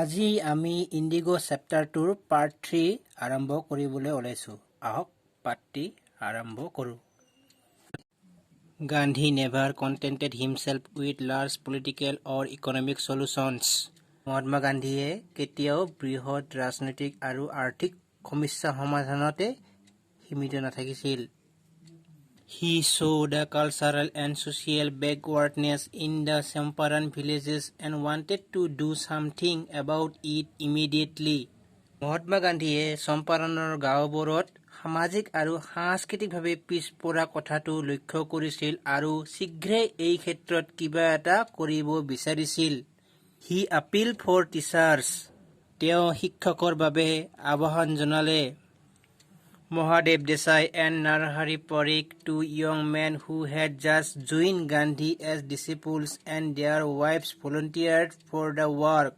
আজি আমি ইণ্ডিগো চেপ্টাৰটোৰ পাৰ্ট 3 আৰম্ভ কৰিবলৈ ওলাইছোঁ। আহক পাৰ্টটি আৰম্ভ কৰোঁ। Gandhi never contented himself with large political or economic solutions. Mahatma গান্ধীয়ে কেতিয়াও বৃহৎ ৰাজনৈতিক আৰু আৰ্থিক সমস্যা সমাধানতে সীমিত নাথাকিছিল। He saw the cultural and social backwardness in the Champaran villages and wanted to do something about it immediately. Mahatma গান্ধীয়ে চম্পাৰণৰ গাঁওবোৰত সামাজিক আৰু সাংস্কৃতিকভাৱে পিছপৰা কথাটো লক্ষ্য কৰিছিল আৰু শীঘ্ৰেই এই ক্ষেত্ৰত কিবা এটা কৰিব বিচাৰিছিল। He appealed for teachers. তেওঁ শিক্ষকৰ বাবে আহ্বান জনালে। Mahadev Desai and Narhari Parikh, two young men who had just joined Gandhi as disciples, and their wives volunteered for the work.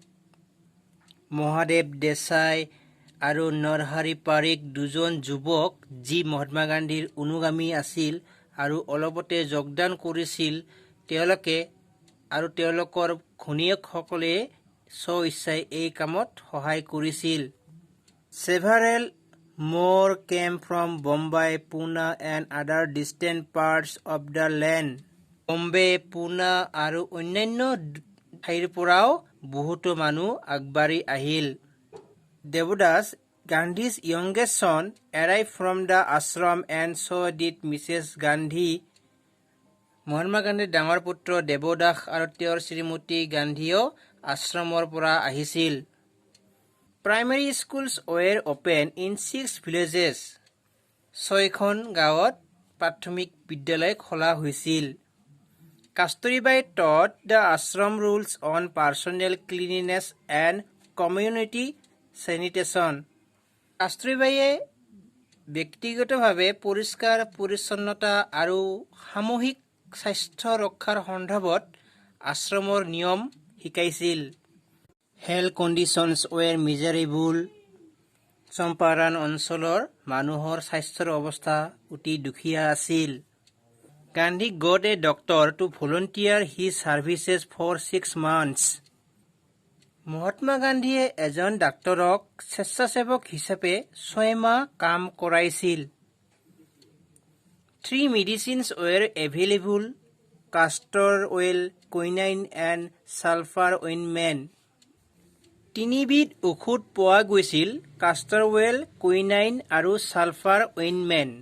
Mahadev Desai আৰু নৰহাৰী পাৰিক দুজন যুৱক যি মহাত্মা গান্ধীৰ অনুগামী আছিল আৰু অলপতে যোগদান কৰিছিল, তেওঁলোকে আৰু তেওঁলোকৰ ঘৈণীয়েকসকলে স্ব-ইচ্ছাই এই কামত সহায় কৰিছিল। Several more came from Bombay, Pune and other distant parts of the land. Bombay, Pune আৰু অন্যান্য ঠাইৰ পৰাও বহুতো মানুহ আগবাঢ়ি আহিল। Devadas, Gandhi's youngest son, arrived from the ashram and so did Mrs. Gandhi. Mahatma গান্ধীৰ ডাঙৰ পুত্ৰ দেৱদাস আৰু তেওঁৰ শ্ৰীমতী গান্ধীও আশ্ৰমৰ পৰা আহিছিল। Primary schools were open in 6 villages. 6খন গাঁৱত প্ৰাথমিক বিদ্যালয় খোলা হৈছিল। Kasturibai taught the ashram rules on personal cleanliness and community sanitation. কাস্তুৰিবাইয়ে ব্যক্তিগতভাৱে পৰিষ্কাৰ পৰিচ্ছন্নতা আৰু সামূহিক স্বাস্থ্য ৰক্ষাৰ সন্দৰ্ভত আশ্ৰমৰ নিয়ম শিকাইছিল। Health conditions were miserable. Champaran অঞ্চলৰ মানুহৰ স্বাস্থ্যৰ অৱস্থা অতি দুখীয়া আছিল। Gandhi got a doctor to volunteer his services for 6 months. Mahatma গান্ধীয়ে এজন ডাক্তৰক স্বেচ্ছাসেৱক হিচাপে 6 মাহ কাম কৰাইছিল। 3 medicines were available: castor oil, quinine and sulfur ointment. 3 বিধ ঔষধ পোৱা গৈছিল: castor oil, quinine আৰু sulfur ointment.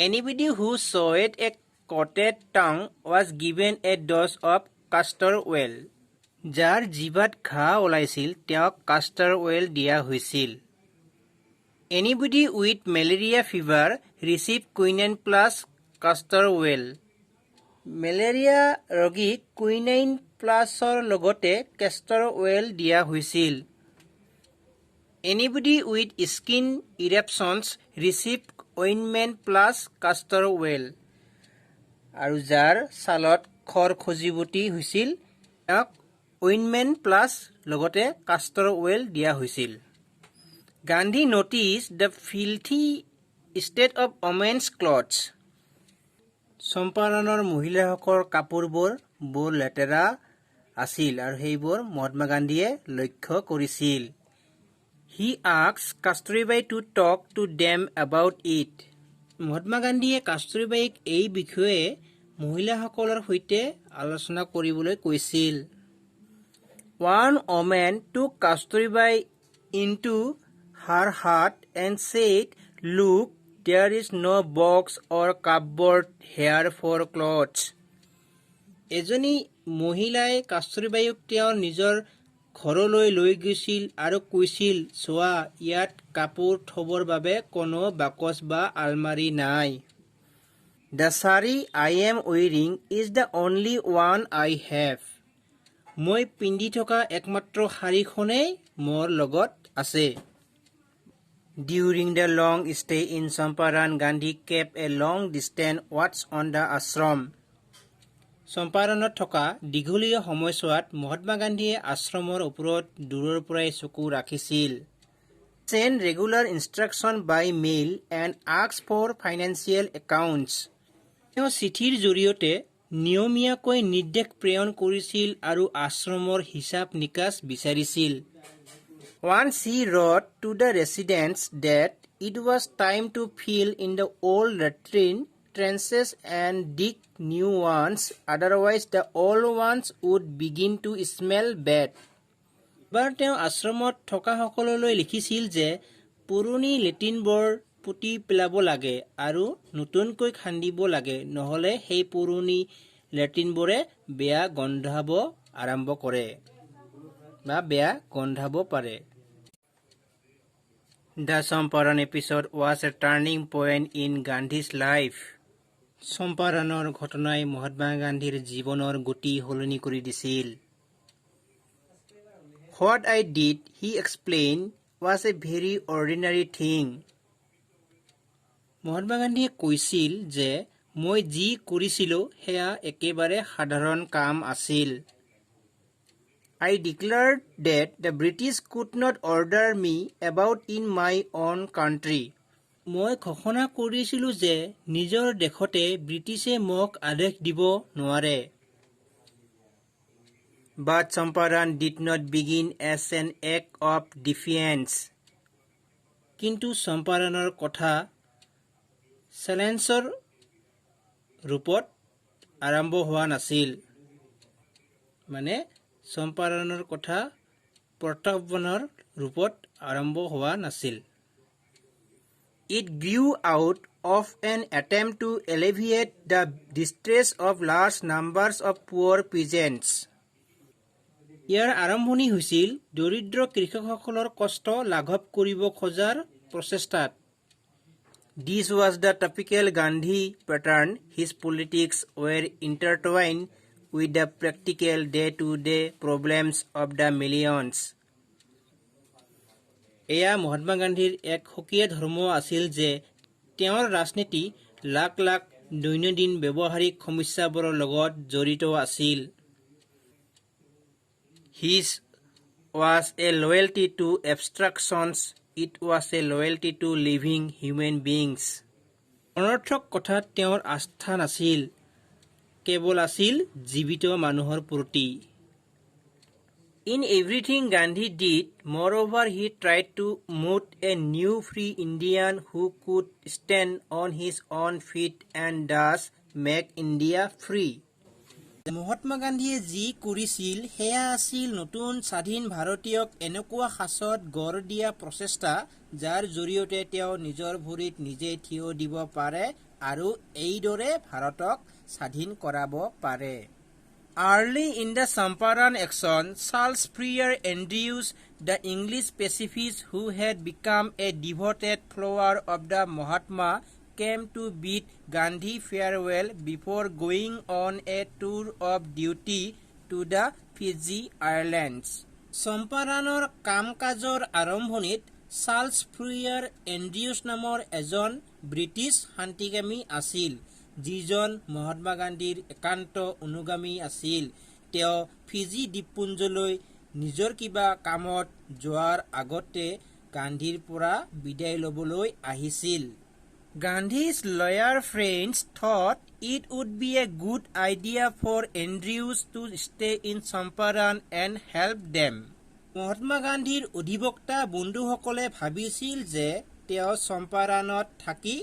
Anybody who showed a coated tongue was given a dose of castor oil. যাৰ জিভাত ঘাঁ ওলাইছিল তেওঁক castor oil দিয়া হৈছিল। Anybody with malaria fever received quinine plus castor oil. Malaria ৰোগীক কুইনাইন প্লাছৰ লগতে castor oil দিয়া হৈছিল। Anybody with skin eruptions received ointment plus castor oil. আৰু যাৰ ছালত খৰ খজুৱতি হৈছিল তেওঁক ointment plus লগতে castor oil দিয়া হৈছিল। Gandhi noticed the filthy state of women's clothes. চম্পাৰণৰ মহিলাসকলৰ কাপোৰবোৰ বৰ লেতেৰা আছিল আৰু সেইবোৰ মহাত্মা গান্ধীয়ে লক্ষ্য কৰিছিল। He asked Kasturibai to talk to them about it. Mahatma গান্ধীয়ে কাস্তুৰিবাইক এই বিষয়ে মহিলাসকলৰ সৈতে আলোচনা কৰিবলৈ কৈছিল। One woman took Kasturibai into her heart and said, "Look, there is no box or cupboard here for clothes." এজনী মহিলাই কাস্তুৰিবাইক তেওঁৰ নিজৰ ঘৰলৈ লৈ গৈছিল আৰু কৈছিল, "চোৱা, ইয়াত কাপোৰ থবৰ বাবে কোনো বাকচ বা আলমাৰি নাই। The sari I am wearing is the only one I have. মই পিন্ধি থকা একমাত্ৰ শাৰীখনেই মোৰ লগত আছে। During the long stay in Champaran, Gandhi kept a long distance watch on the ashram. চম্পাৰণত থকা দীঘলীয়া সময়ছোৱাত মহাত্মা গান্ধীয়ে আশ্ৰমৰ ওপৰত দূৰৰ পৰাই চকু ৰাখিছিল। Sent regular instruction by mail and asked for financial accounts. তেওঁ চিঠিৰ জৰিয়তে নিয়মীয়াকৈ নিৰ্দেশ প্ৰেৰণ কৰিছিল আৰু আশ্ৰমৰ হিচাপ নিকাচ বিচাৰিছিল। Once he wrote to the residents that it was time to fill in the old latrine trenches and dig new ones, otherwise the old ones would begin to smell bad. এবাৰ তেওঁ আশ্ৰমত থকা সকললৈ লিখিছিল যে পুৰণি লেট্ৰিনবোৰ পুতি পেলাব লাগে আৰু নতুনকৈ খান্দিব লাগে, নহ'লে সেই পুৰণি লেট্ৰিনবোৰে বেয়া গন্ধাব আৰম্ভ কৰে বা বেয়া গন্ধাব পাৰে। The Champaran episode was a turning point in Gandhi's life. চম্পাৰণৰ ঘটনাই মহাত্মা গান্ধীৰ জীৱনৰ গতি সলনি কৰি দিছিল। What I did, he explained, was a very ordinary thing. Mahatma গান্ধীয়ে কৈছিল যে মই যি কৰিছিলোঁ সেয়া একেবাৰে সাধাৰণ কাম আছিল। I declared that the British could not order me about in my own country. মই ঘোষণা কৰিছিলোঁ যে নিজৰ দেশতে ব্ৰিটিছে মোক আদেশ দিব নোৱাৰে। But Champaran did not begin as an act of defiance. কিন্তু চম্পাৰণৰ কথা চেলেঞ্জৰ ৰূপত আৰম্ভ হোৱা নাছিল। মানে চম্পাৰণৰ কথা প্ৰত্যাহ্বানৰ ৰূপত আৰম্ভ হোৱা নাছিল। It grew out of an attempt to alleviate the distress of large numbers of poor peasants. ইয়াৰ আৰম্ভণি হৈছিল দৰিদ্ৰ কৃষকসকলৰ কষ্ট লাঘৱ কৰিব খোজাৰ প্ৰচেষ্টাত। This was the typical Gandhi pattern. His politics were intertwined with the practical day-to-day problems of the millions. এয়া মহাত্মা গান্ধীৰ এক সুকীয়া ধৰ্ম আছিল যে তেওঁৰ ৰাজনীতি লাখ লাখ দৈনন্দিন ব্যৱহাৰিক সমস্যাবোৰৰ লগত জড়িত আছিল। His was a loyalty to abstractions. It was a loyalty to living human beings. অনৰ্থক কথাত তেওঁৰ আস্থা নাছিল, কেৱল আছিল জীৱিত মানুহৰ প্ৰতি। In everything Gandhi did, moreover, he tried to mold a new free Indian who could stand on his own feet and thus make India free. Mahatma গান্ধীয়ে যি কৰিছিল সেয়া আছিল নতুন স্বাধীন ভাৰতীয়ক এনেকুৱা সাঁচত গঢ় দিয়া প্ৰচেষ্টা যাৰ জৰিয়তে তেওঁ নিজৰ ভৰিত নিজে থিয় দিব পাৰে আৰু এইদৰে ভাৰতক স্বাধীন কৰাব পাৰে। Early in the Champaran action, Charles Freer Andrews, the English pacifist who had become a devoted follower of the Mahatma, came to bid Gandhi farewell before going on a tour of duty to the Fiji Islands. চম্পাৰণৰ কাম-কাজৰ আৰম্ভণিত Charles ফ্ৰুয়াৰ এণ্ড্ৰিউছ নামৰ এজন British শান্তিকামী আছিল, যিজন মহাত্মা গান্ধীৰ একান্ত অনুগামী আছিল। তেওঁ ফিজি দ্বীপপুঞ্জলৈ নিজৰ কিবা কামত যোৱাৰ আগতে গান্ধীৰ পৰা বিদায় ল'বলৈ আহিছিল। Gandhi's lawyer friends thought it would be a good idea for Andrews to stay in Champaran and help them. Mahatma গান্ধীৰ অধিবক্তা বন্ধুসকলে ভাবিছিল যে তেওঁ চম্পাৰানত থাকি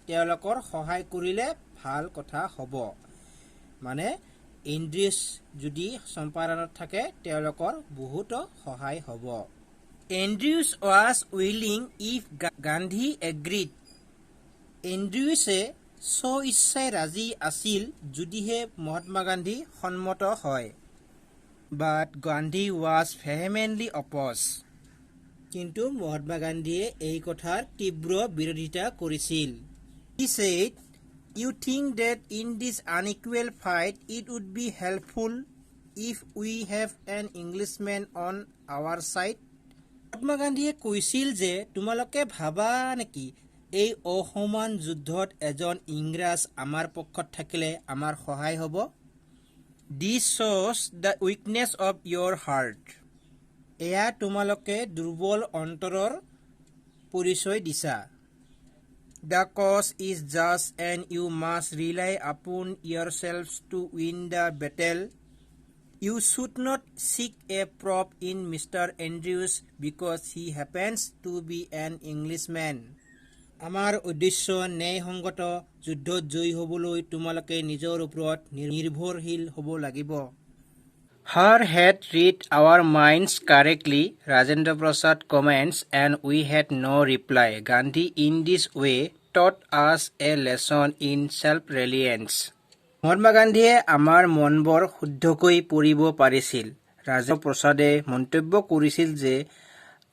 তেওঁলোকৰ সহায় কৰিলে ভাল কথা হ'ব। মানে এণ্ড্ৰিউছ যদি চম্পাৰানত থাকে তেওঁলোকৰ বহুতো সহায় হ'ব। Andrews was willing if Gandhi agreed. এণ্ড্ৰিউছে স্ব-ইচ্ছাই ৰাজি আছিল যদিহে মহাত্মা গান্ধী সন্মত হয়। But Gandhi was vehemently opposed. কিন্তু মহাত্মা গান্ধীয়ে এই কথাৰ তীব্ৰ বিৰোধিতা কৰিছিল। He said, "You think that in this unequal fight it would be helpful if we have an Englishman on our side?" Mahatma গান্ধীয়ে কৈছিল যে তোমালোকে ভাবা নেকি এই অসমান যুদ্ধত এজন ইংৰাজ আমাৰ পক্ষত থাকিলে আমাৰ সহায় হ'ব? This shows the weakness of your heart. এয়া তোমালোকে দুৰ্বল অন্তৰৰ পৰিচয় দিছা। The cause is just and you must rely upon yourselves to win the battle. You should not seek a prop in Mr. Andrews because he happens to be an Englishman. আমাৰ উদ্দেশ্য ন্যায়সংগত যুদ্ধত জয়ী হ'বলৈ তোমালোকে নিজৰ ওপৰত নিৰ্ভৰশীল হ'ব লাগিব। Her had read our minds correctly, Rajendra Prasad comments, and we had no reply. Gandhi in this way taught us a lesson in self-reliance. Mahatma গান্ধীয়ে আমাৰ মনবোৰ শুদ্ধকৈ পঢ়িব পাৰিছিল। ৰাজেন্দ্ৰ প্ৰসাদে মন্তব্য কৰিছিল যে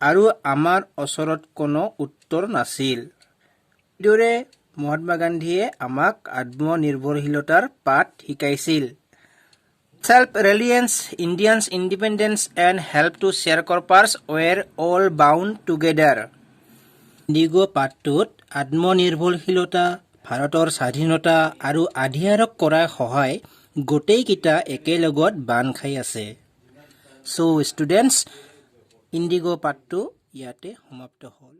আৰু আমাৰ ওচৰত কোনো উত্তৰ নাছিল। এইদৰে মহাত্মা গান্ধীয়ে আমাক আত্মনিৰ্ভৰশীলতাৰ পাঠ শিকাইছিল। Self-reliance, Indians' independence and help to sharecroppers were all bound together. IndiGo পাঠটোত আত্মনিৰ্ভৰশীলতা, ভাৰতৰ স্বাধীনতা আৰু আধিয়াৰক কৰা সহায় গোটেইকেইটা একেলগত বান্ধ খাই আছে। So students, ইণ্ডিগো পাঠটো ইয়াতে সমাপ্ত হ'ল।